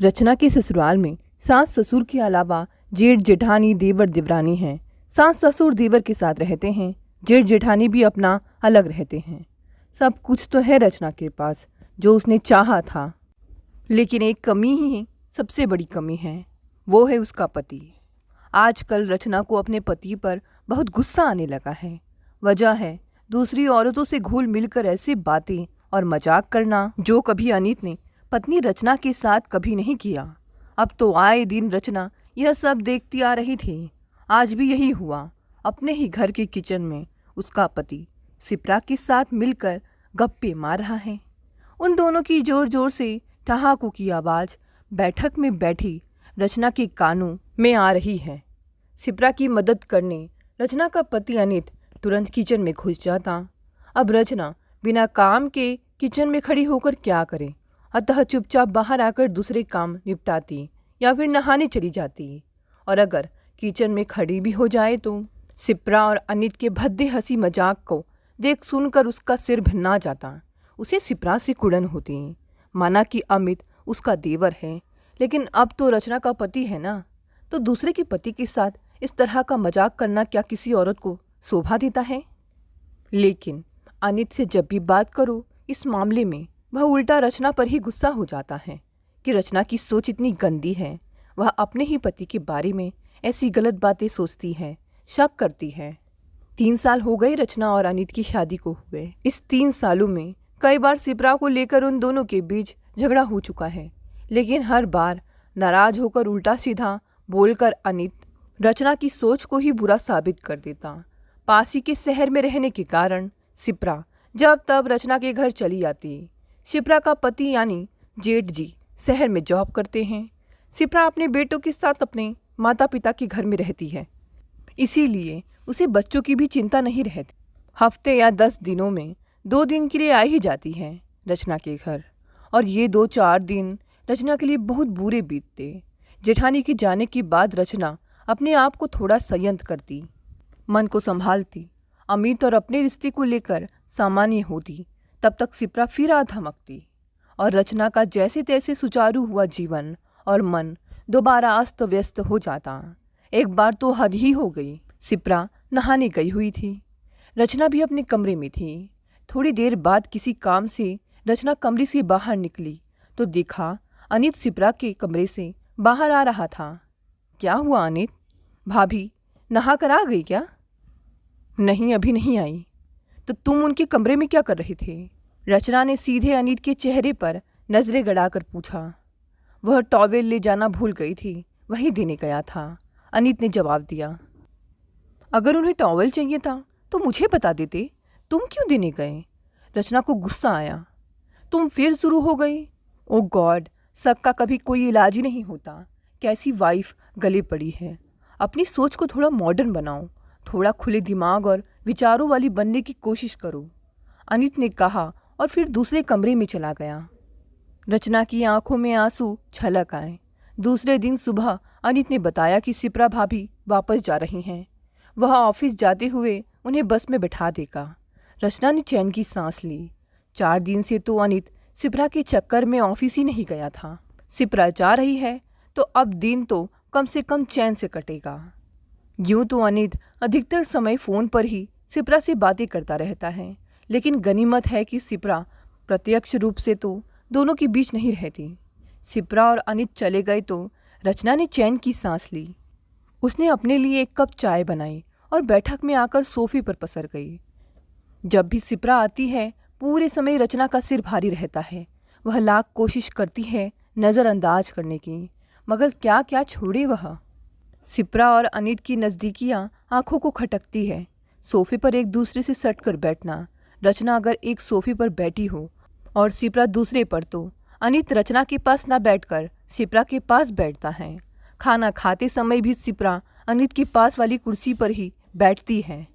रचना के ससुराल में सास ससुर के अलावा जेठ जेठानी देवर देवरानी हैं। सास ससुर देवर के साथ रहते हैं, जेठ जेठानी भी अपना अलग रहते हैं। सब कुछ तो है रचना के पास जो उसने चाहा था, लेकिन एक कमी ही सबसे बड़ी कमी है, वो है उसका पति। आजकल रचना को अपने पति पर बहुत गुस्सा आने लगा है। वजह है दूसरी औरतों से घुल मिलकर ऐसी बातें और मजाक करना जो कभी अनीत ने पत्नी रचना के साथ कभी नहीं किया। अब तो आए दिन रचना यह सब देखती आ रही थी। आज भी यही हुआ। अपने ही घर के किचन में उसका पति सिप्रा के साथ मिलकर गप्पे मार रहा है। उन दोनों की जोर जोर से ठहाकों की आवाज़ बैठक में बैठी रचना के कानों में आ रही है। सिप्रा की मदद करने रचना का पति अनित तुरंत किचन में घुस जाता। अब रचना बिना काम के किचन में खड़ी होकर क्या करे, अतः चुपचाप बाहर आकर दूसरे काम निपटाती या फिर नहाने चली जाती। और अगर किचन में खड़ी भी हो जाए तो सिप्रा और अनित के भद्दे हंसी मजाक को देख सुनकर उसका सिर भिन्ना जाता। उसे सिप्रा से कुड़न होती, माना कि अमित उसका देवर है, लेकिन अब तो रचना का पति है ना, तो दूसरे के पति के साथ इस तरह का मजाक करना क्या किसी औरत को शोभा देता है। लेकिन अनित से जब भी बात करो इस मामले में वह उल्टा रचना पर ही गुस्सा हो जाता है कि रचना की सोच इतनी गंदी है। वह अपने ही पति के बारे में ऐसी गलत बातें सोचती है, शक करती है। 3 साल हो गए रचना और अनित की शादी को हुए। इस 3 सालों में कई बार सिप्रा को लेकर उन दोनों के बीच झगड़ा हो चुका है, लेकिन हर बार नाराज होकर उल्टा सीधा बोलकर अनित रचना की सोच को ही बुरा साबित कर देता। पास ही के शहर में रहने के कारण सिप्रा जब तब रचना के घर चली आती। सिप्रा का पति यानी जेठ जी शहर में जॉब करते हैं। सिप्रा अपने बेटों के साथ अपने माता पिता के घर में रहती है, इसीलिए उसे बच्चों की भी चिंता नहीं रहती। हफ्ते या 10 दिनों में 2 दिन के लिए आ ही जाती है रचना के घर, और ये 2-4 दिन रचना के लिए बहुत बुरे बीतते। जेठानी के जाने के बाद रचना अपने आप को थोड़ा संयत करती, मन को संभालती, अमित और अपने रिश्ते को लेकर सामान्य होती। तब तक सिप्रा फिर आ धमकती और रचना का जैसे तैसे सुचारू हुआ जीवन और मन दोबारा अस्त व्यस्त हो जाता। एक बार तो हद ही हो गई। सिप्रा नहाने गई हुई थी, रचना भी अपने कमरे में थी। थोड़ी देर बाद किसी काम से रचना कमरे से बाहर निकली तो देखा अनित सिप्रा के कमरे से बाहर आ रहा था। क्या हुआ अनित? भाभी नहा कर आ गई क्या? नहीं, अभी नहीं आई। तो तुम उनके कमरे में क्या कर रहे थे? रचना ने सीधे अनित के चेहरे पर नजरें गड़ाकर पूछा। वह टॉवेल ले जाना भूल गई थी, वही देने गया था, अनित ने जवाब दिया। अगर उन्हें टॉवेल चाहिए था तो मुझे बता देते, तुम क्यों देने गए? रचना को गुस्सा आया। तुम फिर शुरू हो गई। ओ गॉड, शक का कभी कोई इलाज ही नहीं होता। कैसी वाइफ गले पड़ी है। अपनी सोच को थोड़ा मॉडर्न बनाओ, थोड़ा खुले दिमाग और विचारों वाली बनने की कोशिश करो, अनित ने कहा और फिर दूसरे कमरे में चला गया। रचना की आंखों में आंसू छलक आए। दूसरे दिन सुबह अनित ने बताया कि सिप्रा भाभी वापस जा रही हैं। वह ऑफिस जाते हुए उन्हें बस में बैठा देगा। रचना ने चैन की सांस ली। 4 दिन से तो अनित सिप्रा के चक्कर में ऑफिस ही नहीं गया था। सिप्रा जा रही है तो अब दिन तो कम से कम चैन से कटेगा। यूं तो अनित अधिकतर समय फ़ोन पर ही सिप्रा से बातें करता रहता है, लेकिन गनीमत है कि सिप्रा प्रत्यक्ष रूप से तो दोनों के बीच नहीं रहती। सिप्रा और अनित चले गए तो रचना ने चैन की सांस ली। उसने अपने लिए 1 कप चाय बनाई और बैठक में आकर सोफे पर पसर गई। जब भी सिप्रा आती है पूरे समय रचना का सिर भारी रहता है। वह लाख कोशिश करती है नज़रअंदाज करने की, मगर क्या क्या छोड़े वह। सिप्रा और अनित की नज़दीकियाँ आंखों को खटकती है। सोफे पर एक दूसरे से सट कर बैठना। रचना अगर एक सोफे पर बैठी हो और सिप्रा दूसरे पर, तो अनित रचना के पास ना बैठकर सिप्रा के पास बैठता है। खाना खाते समय भी सिप्रा अनित के पास वाली कुर्सी पर ही बैठती है।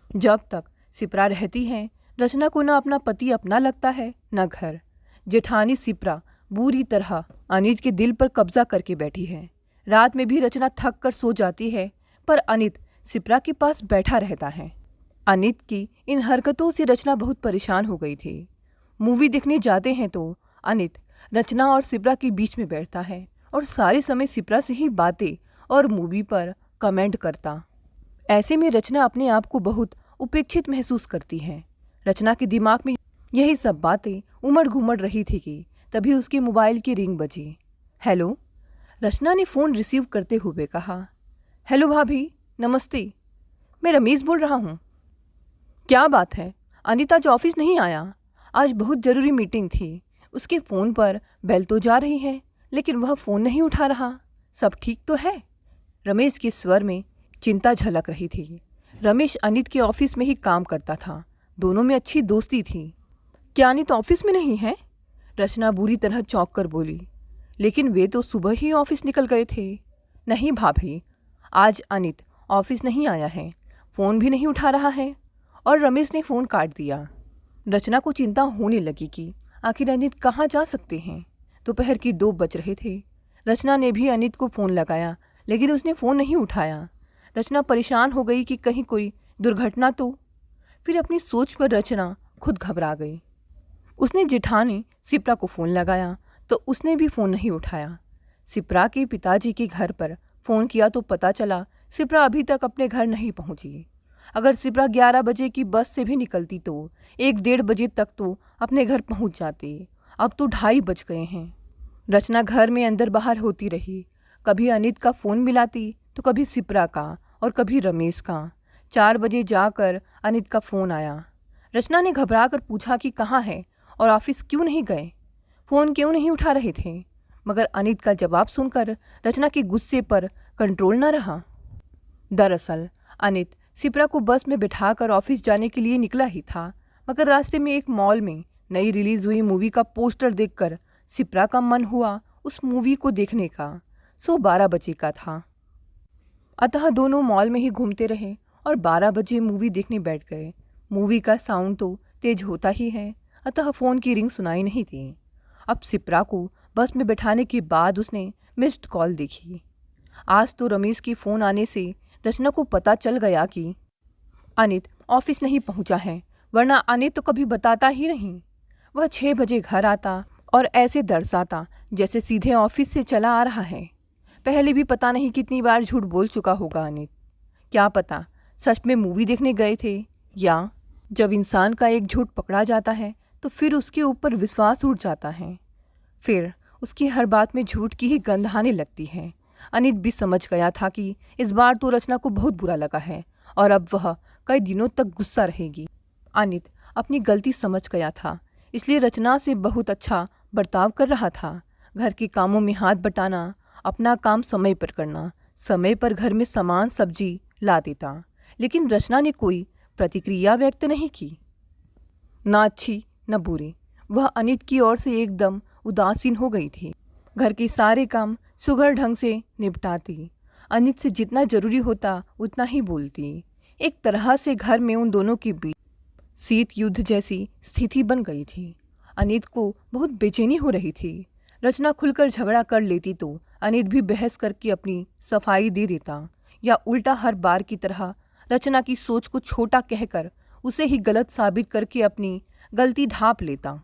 जब तक सिप्रा रहती है रचना को ना अपना पति अपना लगता है न घर। जेठानी सिप्रा बुरी तरह अनित के दिल पर कब्जा करके बैठी है। रात में भी रचना थक कर सो जाती है, पर अनित सिप्रा के पास बैठा रहता है। अनित की इन हरकतों से रचना बहुत परेशान हो गई थी। मूवी देखने जाते हैं तो अनित रचना और सिप्रा के बीच में बैठता है और सारे समय सिप्रा से ही बातें और मूवी पर कमेंट करता। ऐसे में रचना अपने आप को बहुत उपेक्षित महसूस करती है। रचना के दिमाग में यही सब बातें उमड़ घुमड़ रही थी कि तभी उसके मोबाइल की रिंग बजी। हेलो, रचना ने फ़ोन रिसीव करते हुए कहा। हेलो भाभी, नमस्ते, मैं रमेश बोल रहा हूँ। क्या बात है, अनिता आज ऑफिस नहीं आया? आज बहुत ज़रूरी मीटिंग थी। उसके फ़ोन पर बेल तो जा रही है लेकिन वह फ़ोन नहीं उठा रहा। सब ठीक तो है? रमेश के स्वर में चिंता झलक रही थी। रमेश अनित के ऑफिस में ही काम करता था। दोनों में अच्छी दोस्ती थी। क्या अनित ऑफिस में नहीं है? रचना बुरी तरह चौंक कर बोली। लेकिन वे तो सुबह ही ऑफिस निकल गए थे। नहीं भाभी, आज अनित ऑफिस नहीं आया है, फ़ोन भी नहीं उठा रहा है। और रमेश ने फ़ोन काट दिया। रचना को चिंता होने लगी कि आखिर अनित कहाँ जा सकते हैं। दोपहर के 2 बज रहे थे। रचना ने भी अनित को फ़ोन लगाया लेकिन उसने फ़ोन नहीं उठाया। रचना परेशान हो गई कि कहीं कोई दुर्घटना तो। फिर अपनी सोच पर रचना खुद घबरा गई। उसने जेठानी सिप्रा को फ़ोन लगाया तो उसने भी फ़ोन नहीं उठाया। सिप्रा के पिताजी के घर पर फ़ोन किया तो पता चला सिप्रा अभी तक अपने घर नहीं पहुंची। अगर सिप्रा 11 बजे की बस से भी निकलती तो 1-1:30 बजे तक तो अपने घर पहुंच जाती। अब तो 2:30 बज गए हैं। रचना घर में अंदर बाहर होती रही। कभी अनित का फ़ोन मिलाती तो कभी सिप्रा का और कभी रमेश का। 4 बजे जाकर अनित का फ़ोन आया। रचना ने घबरा कर पूछा कि कहाँ है और ऑफिस क्यों नहीं गए, फ़ोन क्यों नहीं उठा रहे थे। मगर अनित का जवाब सुनकर रचना के गुस्से पर कंट्रोल न रहा। दरअसल अनित सिप्रा को बस में बिठाकर ऑफिस जाने के लिए निकला ही था, मगर रास्ते में एक मॉल में नई रिलीज हुई मूवी का पोस्टर देखकर सिप्रा का मन हुआ उस मूवी को देखने का। 12 बजे का था। अतः दोनों मॉल में ही घूमते रहे और 12 बजे मूवी देखने बैठ गए। मूवी का साउंड तो तेज होता ही है, अतः फ़ोन की रिंग सुनाई नहीं दी। अब सिप्रा को बस में बैठाने के बाद उसने मिस्ड कॉल देखी। आज तो रमेश के फ़ोन आने से रचना को पता चल गया कि अनित ऑफिस नहीं पहुंचा है, वरना अनित तो कभी बताता ही नहीं। वह 6 बजे घर आता और ऐसे दर्शाता जैसे सीधे ऑफिस से चला आ रहा है। पहले भी पता नहीं कितनी बार झूठ बोल चुका होगा अनित। क्या पता सच में मूवी देखने गए थे, या जब इंसान का एक झूठ पकड़ा जाता है तो फिर उसके ऊपर विश्वास उठ जाता है। फिर उसकी हर बात में झूठ की ही गंध आने लगती है। अनित भी समझ गया था कि इस बार तो रचना को बहुत बुरा लगा है और अब वह कई दिनों तक गुस्सा रहेगी। अनित अपनी गलती समझ गया था, इसलिए रचना से बहुत अच्छा बर्ताव कर रहा था। घर के कामों में हाथ बटाना, अपना काम समय पर करना, समय पर घर में सामान सब्जी ला देता। लेकिन रचना ने कोई प्रतिक्रिया व्यक्त नहीं की, ना अच्छी न बुरी। वह अनित की ओर से एकदम उदासीन हो गई थी। घर के सारे काम सुघड़ ढंग से निपटाती, अनित से जितना जरूरी होता उतना ही बोलती। एक तरह से घर में उन दोनों के बीच शीत युद्ध जैसी स्थिति बन गई थी। अनित को बहुत बेचैनी हो रही थी। रचना खुलकर झगड़ा कर लेती तो अनित भी बहस करके अपनी सफाई दे देता, या उल्टा हर बार की तरह रचना की सोच को छोटा कहकर उसे ही गलत साबित करके अपनी गलती ढांप लेता।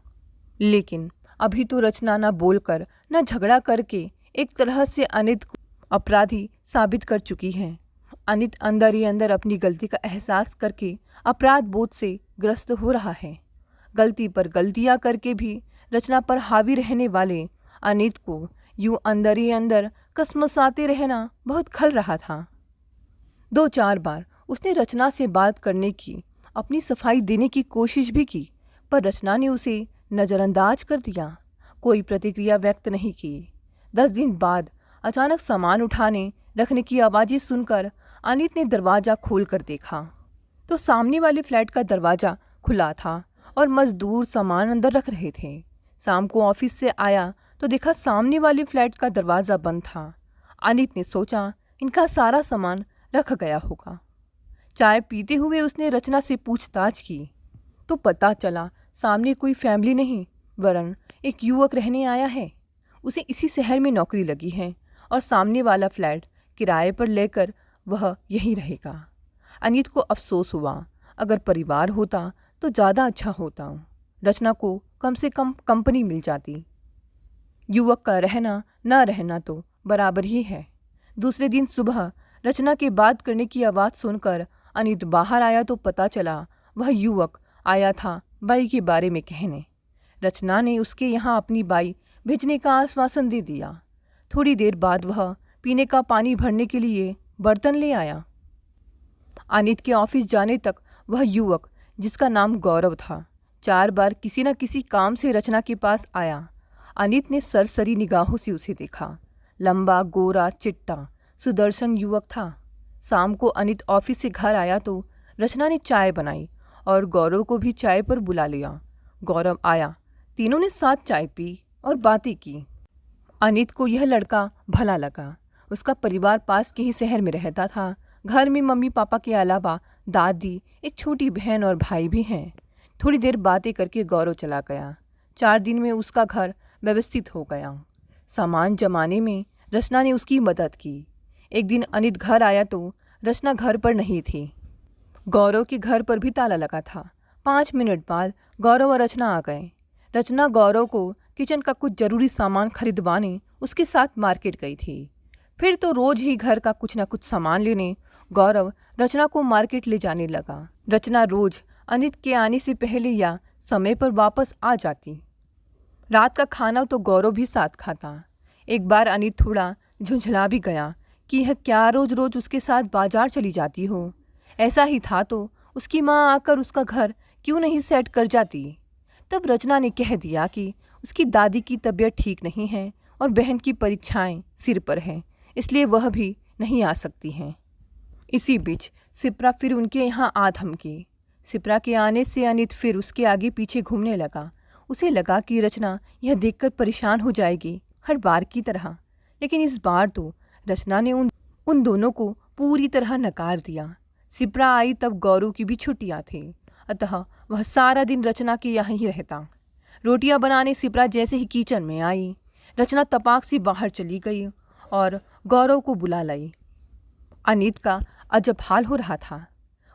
लेकिन अभी तो रचना न बोलकर न झगड़ा करके एक तरह से अनित को अपराधी साबित कर चुकी है। अनित अंदर ही अंदर अपनी गलती का एहसास करके अपराध बोध से ग्रस्त हो रहा है। गलती पर गलतियां करके भी रचना पर हावी रहने वाले अनित को यूं अंदर ही अंदर कसमसाते रहना बहुत खल रहा था। 2-4 बार उसने रचना से बात करने की, अपनी सफाई देने की कोशिश भी की, पर रचना ने उसे नज़रअंदाज कर दिया, कोई प्रतिक्रिया व्यक्त नहीं की। 10 दिन बाद अचानक सामान उठाने रखने की आवाज़ें सुनकर अनित ने दरवाज़ा खोल कर देखा तो सामने वाले फ्लैट का दरवाज़ा खुला था और मजदूर सामान अंदर रख रहे थे। शाम को ऑफिस से आया तो देखा सामने वाले फ्लैट का दरवाज़ा बंद था। अनित ने सोचा इनका सारा सामान रख गया होगा। चाय पीते हुए उसने रचना से पूछताछ की तो पता चला सामने कोई फैमिली नहीं, वरन एक युवक रहने आया है। उसे इसी शहर में नौकरी लगी है और सामने वाला फ्लैट किराए पर लेकर वह यहीं रहेगा। अनित को अफसोस हुआ, अगर परिवार होता तो ज़्यादा अच्छा होता, रचना को कम से कम कंपनी मिल जाती। युवक का रहना न रहना तो बराबर ही है। दूसरे दिन सुबह रचना के बात करने की आवाज़ सुनकर अनित बाहर आया तो पता चला वह युवक आया था बाई के बारे में कहने। रचना ने उसके यहाँ अपनी बाई भेजने का आश्वासन दे दिया। थोड़ी देर बाद वह पीने का पानी भरने के लिए बर्तन ले आया। अनित के ऑफिस जाने तक वह युवक, जिसका नाम गौरव था, 4 बार किसी न किसी काम से रचना के पास आया। अनित ने सरसरी निगाहों से उसे देखा। लंबा, गोरा, चिट्टा, सुदर्शन युवक था। शाम को अनित ऑफिस से घर आया तो रचना ने चाय बनाई और गौरव को भी चाय पर बुला लिया। गौरव आया, तीनों ने साथ चाय पी और बातें की। अनित को यह लड़का भला लगा। उसका परिवार पास के ही शहर में रहता था। घर में मम्मी पापा के अलावा दादी, एक छोटी बहन और भाई भी हैं। थोड़ी देर बातें करके गौरव चला गया। 4 दिन में उसका घर व्यवस्थित हो गया। सामान जमाने में रचना ने उसकी मदद की। एक दिन अनित घर आया तो रचना घर पर नहीं थी। गौरव के घर पर भी ताला लगा था। 5 मिनट बाद गौरव और रचना आ गए। रचना गौरव को किचन का कुछ जरूरी सामान खरीदवाने उसके साथ मार्केट गई थी। फिर तो रोज ही घर का कुछ न कुछ सामान लेने गौरव रचना को मार्केट ले जाने लगा। रचना रोज अनित के आने से पहले या समय पर वापस आ जाती। रात का खाना तो गौरव भी साथ खाता। एक बार अनित थोड़ा झुंझला भी गया कि यह क्या रोज रोज उसके साथ बाजार चली जाती हो। ऐसा ही था तो उसकी माँ आकर उसका घर क्यों नहीं सेट कर जाती। तब रचना ने कह दिया कि उसकी दादी की तबीयत ठीक नहीं है और बहन की परीक्षाएं सिर पर हैं, इसलिए वह भी नहीं आ सकती हैं। इसी बीच सिप्रा फिर उनके यहाँ आ धमकी। सिप्रा के आने से अनित फिर उसके आगे पीछे घूमने लगा। उसे लगा कि रचना यह देखकर परेशान हो जाएगी हर बार की तरह, लेकिन इस बार तो रचना ने उन दोनों को पूरी तरह नकार दिया। सिप्रा आई तब गौरव की भी छुट्टियां थी, अतः वह सारा दिन रचना के यहाँ ही रहता। रोटियां बनाने सिप्रा जैसे ही किचन में आई, रचना तपाक से बाहर चली गई और गौरव को बुला लाई। अनित का अजब हाल हो रहा था।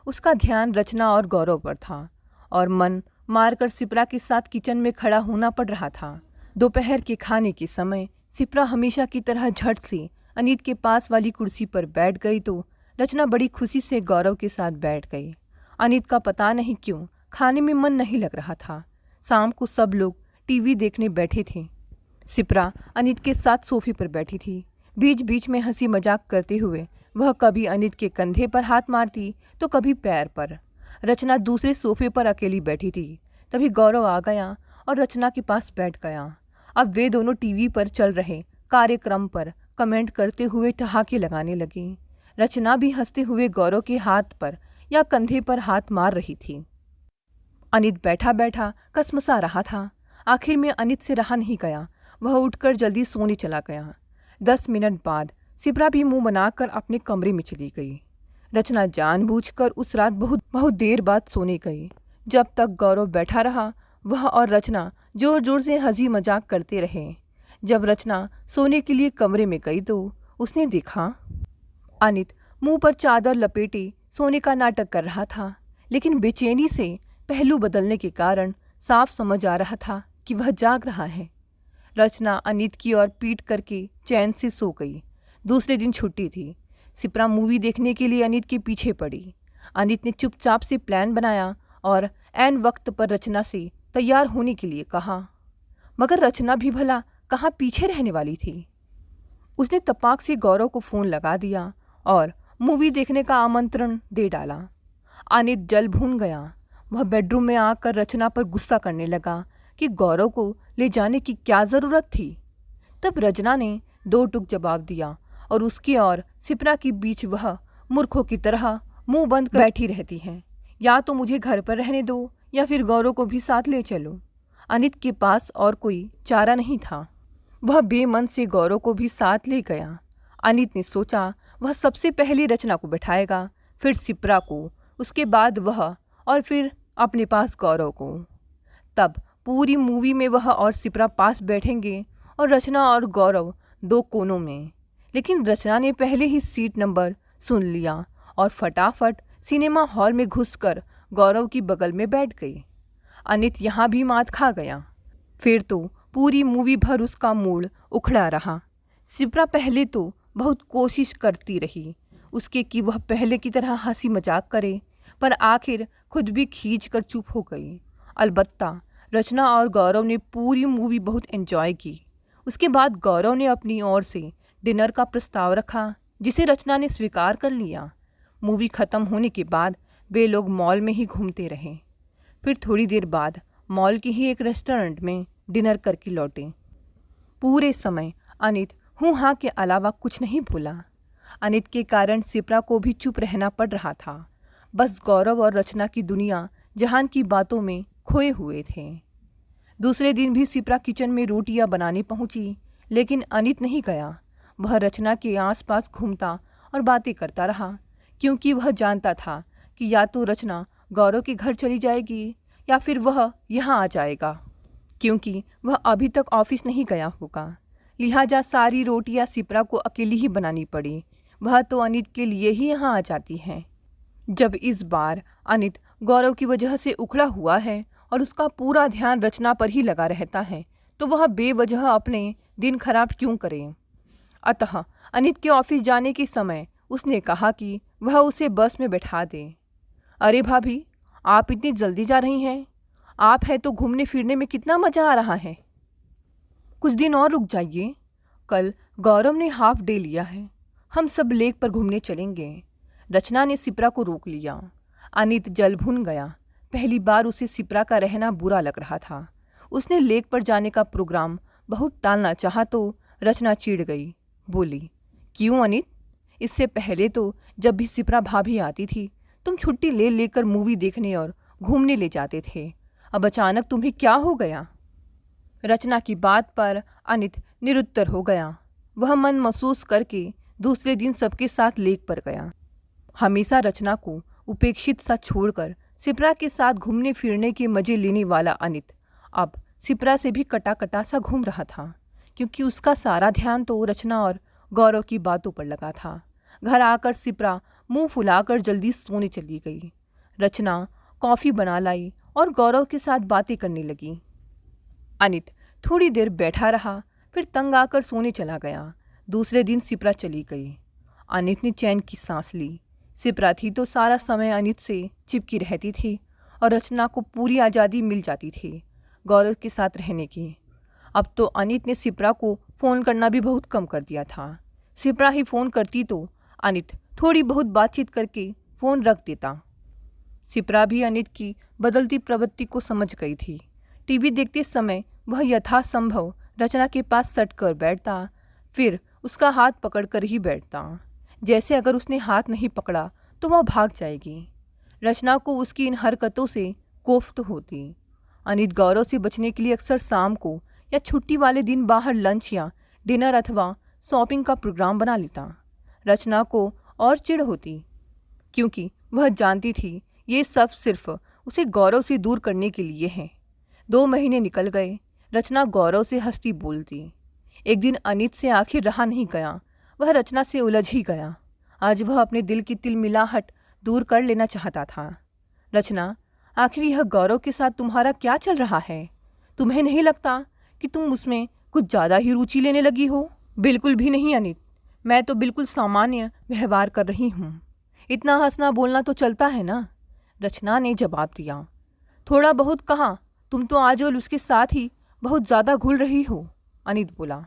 उसका ध्यान रचना और गौरव पर था और मन मारकर सिप्रा के साथ किचन में खड़ा होना पड़ रहा था। दोपहर के खाने के समय सिप्रा हमेशा की तरह झट से अनित के पास वाली कुर्सी पर बैठ गई तो रचना बड़ी खुशी से गौरव के साथ बैठ गई। अनित का पता नहीं क्यों खाने में मन नहीं लग रहा था। शाम को सब लोग टीवी देखने बैठे थे। सिप्रा अनित के साथ सोफे पर बैठी थी। बीच बीच में हंसी मजाक करते हुए वह कभी अनित के कंधे पर हाथ मारती तो कभी पैर पर। रचना दूसरे सोफे पर अकेली बैठी थी। तभी गौरव आ गया और रचना के पास बैठ गया। अब वे दोनों टीवी पर चल रहे कार्यक्रम पर कमेंट करते हुए ठहाके लगाने लगे। रचना भी हंसते हुए गौरव के हाथ पर या कंधे पर हाथ मार रही थी। अनित बैठा बैठा कसमसा रहा था। आखिर में अनित से रहा नहीं गया। वह उठकर जल्दी सोने चला गया। 10 मिनट बाद सिप्रा भी मुंह बनाकर अपने कमरे में चली गई। रचना जानबूझकर उस रात बहुत देर बाद सोने गई। जब तक गौरव बैठा रहा वह और रचना जोर जोर से हंसी मजाक करते रहे। जब रचना सोने के लिए कमरे में गई तो उसने देखा अनित मुंह पर चादर लपेटे सोने का नाटक कर रहा था, लेकिन बेचैनी से पहलू बदलने के कारण साफ समझ आ रहा था कि वह जाग रहा है। रचना अनित की ओर पीट करके चैन से सो गई। दूसरे दिन छुट्टी थी। सिप्रा मूवी देखने के लिए अनित के पीछे पड़ी। अनित ने चुपचाप से प्लान बनाया और ऐन वक्त पर रचना से तैयार होने के लिए कहा, मगर रचना भी भला कहाँ पीछे रहने वाली थी। उसने तपाक से गौरव को फ़ोन लगा दिया और मूवी देखने का आमंत्रण दे डाला। अनित जल भून गया। वह बेडरूम में आकर रचना पर गुस्सा करने लगा कि गौरव को ले जाने की क्या ज़रूरत थी। तब रचना ने 2 टूक जवाब दिया और उसकी और सिप्रा के बीच वह मूर्खों की तरह मुंह बंद कर बैठी रहती हैं। या तो मुझे घर पर रहने दो या फिर गौरव को भी साथ ले चलो। अनित के पास और कोई चारा नहीं था। वह बेमन से गौरव को भी साथ ले गया। अनित ने सोचा वह सबसे पहले रचना को बैठाएगा, फिर सिप्रा को, उसके बाद वह और फिर अपने पास गौरव को। तब पूरी मूवी में वह और सिप्रा पास बैठेंगे और रचना और गौरव 2 कोनों में। लेकिन रचना ने पहले ही सीट नंबर सुन लिया और फटाफट सिनेमा हॉल में घुसकर गौरव की बगल में बैठ गई। अनित यहाँ भी मात खा गया। फिर तो पूरी मूवी भर उसका मूड उखड़ा रहा। शिप्रा पहले तो बहुत कोशिश करती रही उसके कि वह पहले की तरह हंसी मजाक करे, पर आखिर खुद भी खींच कर चुप हो गई। अलबत्ता रचना और गौरव ने पूरी मूवी बहुत एंजॉय की। उसके बाद गौरव ने अपनी ओर से डिनर का प्रस्ताव रखा, जिसे रचना ने स्वीकार कर लिया। मूवी ख़त्म होने के बाद वे लोग मॉल में ही घूमते रहे। फिर थोड़ी देर बाद मॉल की ही एक रेस्टोरेंट में डिनर करके लौटे। पूरे समय अनित हूँ हाँ के अलावा कुछ नहीं बोला। अनित के कारण शिप्रा को भी चुप रहना पड़ रहा था। बस गौरव और रचना की दुनिया जहान की बातों में खोए हुए थे। दूसरे दिन भी शिप्रा किचन में रोटियां बनाने पहुंची, लेकिन अनित नहीं गया। वह रचना के आसपास घूमता और बातें करता रहा, क्योंकि वह जानता था कि या तो रचना गौरव के घर चली जाएगी या फिर वह यहाँ आ जाएगा, क्योंकि वह अभी तक ऑफिस नहीं गया होगा। लिहाजा सारी रोटियां शिप्रा को अकेली ही बनानी पड़ी। वह तो अनित के लिए ही यहाँ आ जाती है। जब इस बार अनित गौरव की वजह से उखड़ा हुआ है और उसका पूरा ध्यान रचना पर ही लगा रहता है, तो वह बेवजह अपने दिन खराब क्यों करे। अतः अनित के ऑफिस जाने के समय उसने कहा कि वह उसे बस में बैठा दे। अरे भाभी, आप इतनी जल्दी जा रही हैं? आप हैं तो घूमने फिरने में कितना मज़ा आ रहा है। कुछ दिन और रुक जाइए, कल गौरव ने हाफ डे लिया है, हम सब लेक पर घूमने चलेंगे। रचना ने शिप्रा को रोक लिया। अनित जल भुन गया। पहली बार उसे शिप्रा का रहना बुरा लग रहा था। उसने लेक पर जाने का प्रोग्राम बहुत टालना चाहा तो रचना चिढ़ गई। बोली, क्यों अनित? इससे पहले तो जब भी शिप्रा भाभी आती थी तुम छुट्टी ले लेकर मूवी देखने और घूमने ले जाते थे। अब अचानक तुम्हें क्या हो गया? रचना की बात पर अनित निरुत्तर हो गया। वह मन महसूस करके दूसरे दिन सबके साथ लेक पर गया। हमेशा रचना को उपेक्षित सा छोड़कर शिप्रा के साथ घूमने फिरने के मजे लेने वाला अनित अब शिप्रा से भी कटा कटा सा घूम रहा था, क्योंकि उसका सारा ध्यान तो रचना और गौरव की बातों पर लगा था। घर आकर शिप्रा मुंह फुलाकर जल्दी सोने चली गई। रचना कॉफ़ी बना लाई और गौरव के साथ बातें करने लगी। अनित थोड़ी देर बैठा रहा, फिर तंग आकर सोने चला गया। दूसरे दिन शिप्रा चली गई। अनित ने चैन की सांस ली। शिप्रा थी तो सारा समय अनित से चिपकी रहती थी और रचना को पूरी आज़ादी मिल जाती थी गौरव के साथ रहने की। अब तो अनित ने शिप्रा को फ़ोन करना भी बहुत कम कर दिया था। शिप्रा ही फ़ोन करती तो अनित थोड़ी बहुत बातचीत करके फ़ोन रख देता। शिप्रा भी अनित की बदलती प्रवृत्ति को समझ गई थी। टीवी देखते समय वह यथासंभव रचना के पास सट कर बैठता, फिर उसका हाथ पकड़कर ही बैठता, जैसे अगर उसने हाथ नहीं पकड़ा तो वह भाग जाएगी। रचना को उसकी इन हरकतों से कोफ्त होती। अनित गौरव से बचने के लिए अक्सर शाम को या छुट्टी वाले दिन बाहर लंच या डिनर अथवा शॉपिंग का प्रोग्राम बना लेता। रचना को और चिढ़ होती, क्योंकि वह जानती थी ये सब सिर्फ उसे गौरव से दूर करने के लिए है। 2 महीने निकल गए। रचना गौरव से हंसती बोलती। एक दिन अनित से आखिर रहा नहीं गया, वह रचना से उलझ ही गया। आज वह अपने दिल की तिलमिलाहट दूर कर लेना चाहता था। रचना, आखिर यह गौरव के साथ तुम्हारा क्या चल रहा है? तुम्हें नहीं लगता कि तुम उसमें कुछ ज़्यादा ही रुचि लेने लगी हो? बिल्कुल भी नहीं अनित, मैं तो बिल्कुल सामान्य व्यवहार कर रही हूँ। इतना हंसना बोलना तो चलता है ना? रचना ने जवाब दिया। थोड़ा बहुत कहाँ, तुम तो आजकल उसके साथ ही बहुत ज़्यादा घुल रही हो। अनित बोला।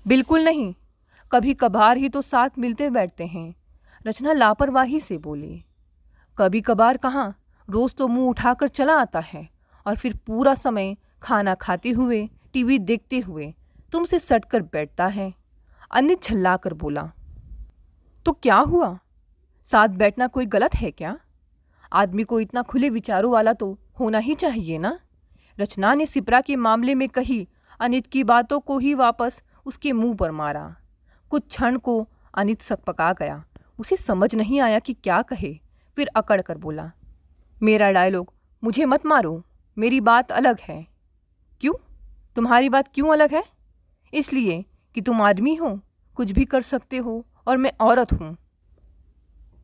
बिल्कुल नहीं, कभी कभार ही तो साथ मिलते बैठते हैं। रचना लापरवाही से बोली। कभी कभार कहाँ, रोज़ तो मुंह उठाकर चला आता है और फिर पूरा समय खाना खाते हुए टीवी देखते हुए तुमसे सट कर बैठता है। अनित झल्ला कर बोला। तो क्या हुआ? साथ बैठना कोई गलत है क्या? आदमी को इतना खुले विचारों वाला तो होना ही चाहिए ना? रचना ने शिप्रा के मामले में कही अनित की बातों को ही वापस उसके मुंह पर मारा। कुछ क्षण को अनित सकपका गया। उसे समझ नहीं आया कि क्या कहे। फिर अकड़ कर बोला, मेरा डायलॉग मुझे मत मारो, मेरी बात अलग है। क्यों? तुम्हारी बात क्यों अलग है? इसलिए कि तुम आदमी हो, कुछ भी कर सकते हो, और मैं औरत हूँ,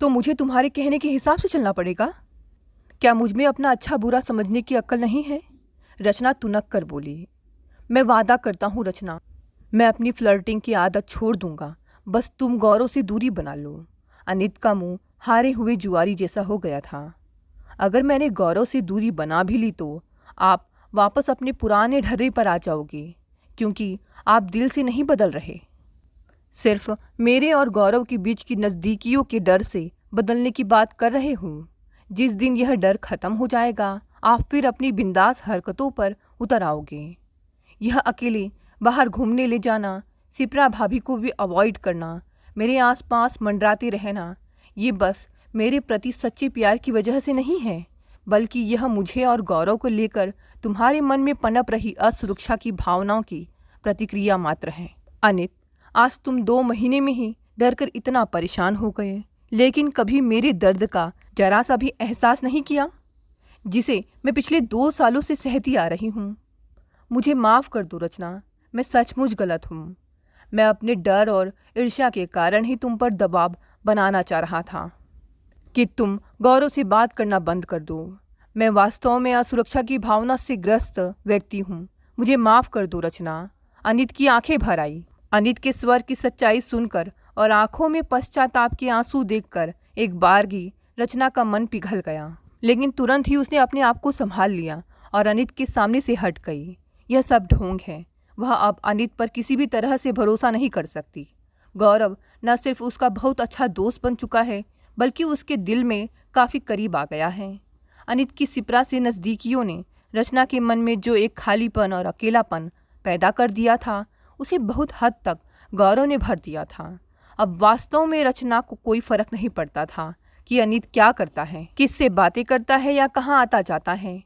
तो मुझे तुम्हारे कहने के हिसाब से चलना पड़ेगा। क्या मुझ में अपना अच्छा बुरा समझने की अक्ल नहीं है? रचना तुनक कर बोली। मैं वादा करता हूँ रचना, मैं अपनी फ्लर्टिंग की आदत छोड़ दूंगा, बस तुम गौरव से दूरी बना लो। अनित का मुंह हारे हुए जुआरी जैसा हो गया था। अगर मैंने गौरव से दूरी बना भी ली तो आप वापस अपने पुराने ढर्रे पर आ जाओगे, क्योंकि आप दिल से नहीं बदल रहे। सिर्फ मेरे और गौरव के बीच की नज़दीकियों के डर से बदलने की बात कर रहे हूँ। जिस दिन यह डर खत्म हो जाएगा, आप फिर अपनी बिंदास हरकतों पर उतर आओगे। यह अकेले बाहर घूमने ले जाना, सिप्रा भाभी को भी अवॉइड करना, मेरे आसपास मंडराते रहना, ये बस मेरे प्रति सच्चे प्यार की वजह से नहीं है, बल्कि यह मुझे और गौरव को लेकर तुम्हारे मन में पनप रही असुरक्षा की भावनाओं की प्रतिक्रिया मात्र है। अनित, आज तुम 2 महीने में ही डर कर इतना परेशान हो गए, लेकिन कभी मेरे दर्द का जरा सा भी एहसास नहीं किया, जिसे मैं पिछले 2 सालों से सहती आ रही हूँ। मुझे माफ़ कर दो रचना, मैं सचमुच गलत हूँ। मैं अपने डर और ईर्ष्या के कारण ही तुम पर दबाव बनाना चाह रहा था कि तुम गौरव से बात करना बंद कर दो। मैं वास्तव में असुरक्षा की भावना से ग्रस्त व्यक्ति हूँ। मुझे माफ़ कर दो रचना। अनित की आंखें भर आई। अनित के स्वर की सच्चाई सुनकर और आंखों में पश्चाताप के आंसू देखकर एक बारगी रचना का मन पिघल गया, लेकिन तुरंत ही उसने अपने आप को संभाल लिया और अनित के सामने से हट गई। यह सब ढोंग है। वह अब अनित पर किसी भी तरह से भरोसा नहीं कर सकती। गौरव न सिर्फ उसका बहुत अच्छा दोस्त बन चुका है, बल्कि उसके दिल में काफ़ी करीब आ गया है। अनित की सिप्रा से नज़दीकियों ने रचना के मन में जो एक खालीपन और अकेलापन पैदा कर दिया था, उसे बहुत हद तक गौरव ने भर दिया था। अब वास्तव में रचना को कोई फर्क नहीं पड़ता था कि अनित क्या करता है, किससे बातें करता है या कहाँ आता जाता है।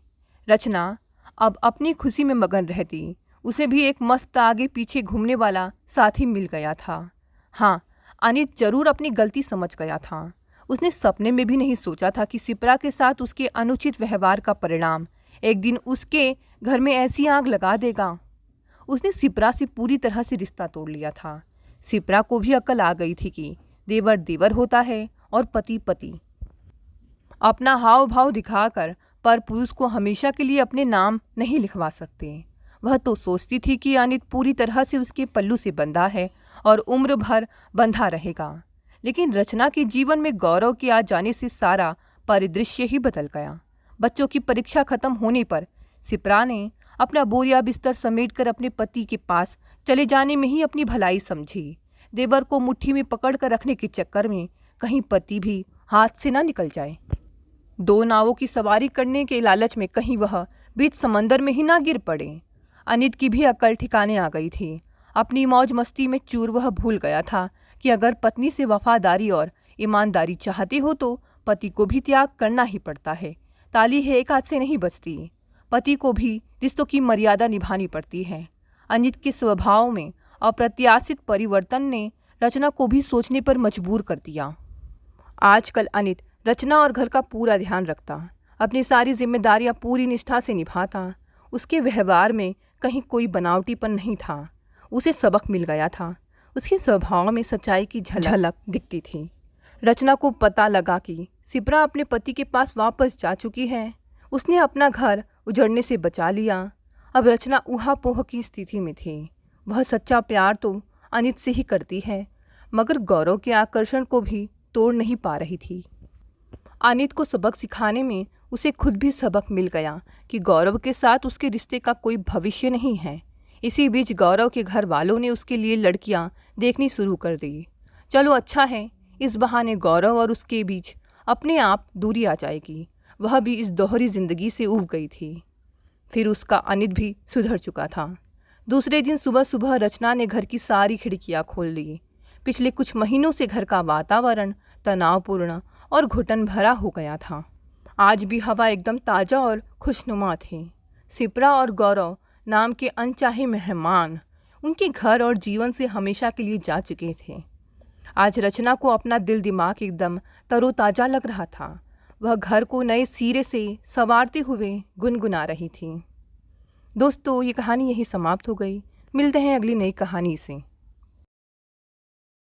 रचना अब अपनी खुशी में मगन रहती। उसे भी एक मस्त आगे पीछे घूमने वाला साथी मिल गया था। हाँ, अनित जरूर अपनी गलती समझ गया था। उसने सपने में भी नहीं सोचा था कि सिप्रा के साथ उसके अनुचित व्यवहार का परिणाम एक दिन उसके घर में ऐसी आग लगा देगा। उसने सिप्रा से पूरी तरह से रिश्ता तोड़ लिया था। सिप्रा को भी अक्ल आ गई थी कि देवर देवर होता है और पति पति। अपना हाव भाव दिखाकर पर पुरुष को हमेशा के लिए अपने नाम नहीं लिखवा सकते। वह तो सोचती थी कि अनित पूरी तरह से उसके पल्लू से बंधा है और उम्र भर बंधा रहेगा, लेकिन रचना के जीवन में गौरव के आ जाने से सारा परिदृश्य ही बदल गया। बच्चों की परीक्षा खत्म होने पर सिप्रा ने अपना बोरिया बिस्तर समेटकर अपने पति के पास चले जाने में ही अपनी भलाई समझी। देवर को मुट्ठी में पकड़ कर रखने के चक्कर में कहीं पति भी हाथ से ना निकल जाए। 2 नावों की सवारी करने के लालच में कहीं वह बीच समंदर में ही ना गिर पड़े। अनित की भी अकल ठिकाने आ गई थी। अपनी मौज मस्ती में चूर वह भूल गया था कि अगर पत्नी से वफादारी और ईमानदारी चाहते हो तो पति को भी त्याग करना ही पड़ता है। ताली है एक हाथ से नहीं बजती। पति को भी रिश्तों की मर्यादा निभानी पड़ती है। अनित के स्वभाव में अप्रत्याशित परिवर्तन ने रचना को भी सोचने पर मजबूर कर दिया। आजकल अनित रचना और घर का पूरा ध्यान रखता, अपनी सारी जिम्मेदारियां पूरी निष्ठा से निभाता। उसके व्यवहार में कहीं कोई बनावटीपन नहीं था। उसे सबक मिल गया था। उसके स्वभाव में सच्चाई की झलक दिखती थी। रचना को पता लगा कि सिप्रा अपने पति के पास वापस जा चुकी है। उसने अपना घर उजड़ने से बचा लिया। अब रचना ऊहापोह की स्थिति में थी। वह सच्चा प्यार तो अनित से ही करती है, मगर गौरव के आकर्षण को भी तोड़ नहीं पा रही थी। अनित को सबक सिखाने में उसे खुद भी सबक मिल गया कि गौरव के साथ उसके रिश्ते का कोई भविष्य नहीं है। इसी बीच गौरव के घर वालों ने उसके लिए लड़कियां देखनी शुरू कर दी। चलो अच्छा है, इस बहाने गौरव और उसके बीच अपने आप दूरी आ जाएगी। वह भी इस दोहरी जिंदगी से ऊब गई थी। फिर उसका अनित भी सुधर चुका था। दूसरे दिन सुबह सुबह रचना ने घर की सारी खिड़कियां खोल दी। पिछले कुछ महीनों से घर का वातावरण तनावपूर्ण और घुटन भरा हो गया था। आज भी हवा एकदम ताज़ा और खुशनुमा थी। सिप्रा और गौरव नाम के अनचाहे मेहमान उनके घर और जीवन से हमेशा के लिए जा चुके थे। आज रचना को अपना दिल दिमाग एकदम तरोताज़ा लग रहा था। वह घर को नए सिरे से संवारते हुए गुनगुना रही थी। दोस्तों, ये कहानी यही समाप्त हो गई। मिलते हैं अगली नई कहानी से।